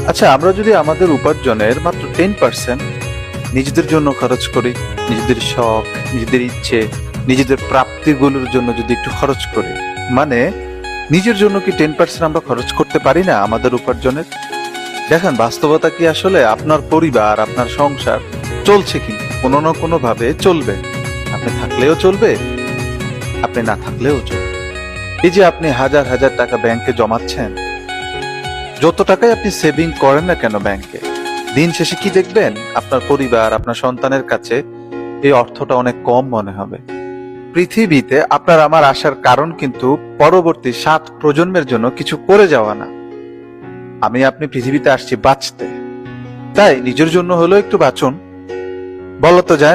আচ্ছা, আমরা যদি আমাদের উপার্জনের মাত্র 10% নিজেদের জন্য খরচ করি, নিজেদের শখ, নিজেদের ইচ্ছে, নিজেদের প্রাপ্তিগুলোর জন্য যদি একটু খরচ করি, মানে নিজের জন্য কি 10% আমরা খরচ করতে পারি না আমাদের উপার্জনের? দেখেন, বাস্তবতা কি আসলে আপনার পরিবার, আপনার সংসার চলছে, কিন্তু কোনো না কোনো ভাবে চলবে। আপনি থাকলেও চলবে, আপনি না থাকলেও চলবে। এই যে আপনি হাজার হাজার টাকা ব্যাংকে জমাচ্ছেন, যত টাকাই আপনি সেভিং করেন না কেন ব্যাংকে, দিন শেষে কি দেখবেন? আপনার পরিবার, আপনার সন্তানের কাছে এই অর্থটা অনেক কম মনে হবে। পৃথিবীতে আপনার আমার আসার কারণ কিন্তু পরবর্তী 7 প্রজন্মের জন্য কিছু করে যাওয়া না। আপনি পৃথিবীতে আসছি বাঁচতে, তাই নিজের জন্য হলেও একটু বাঁচুন। বলা তো যায় না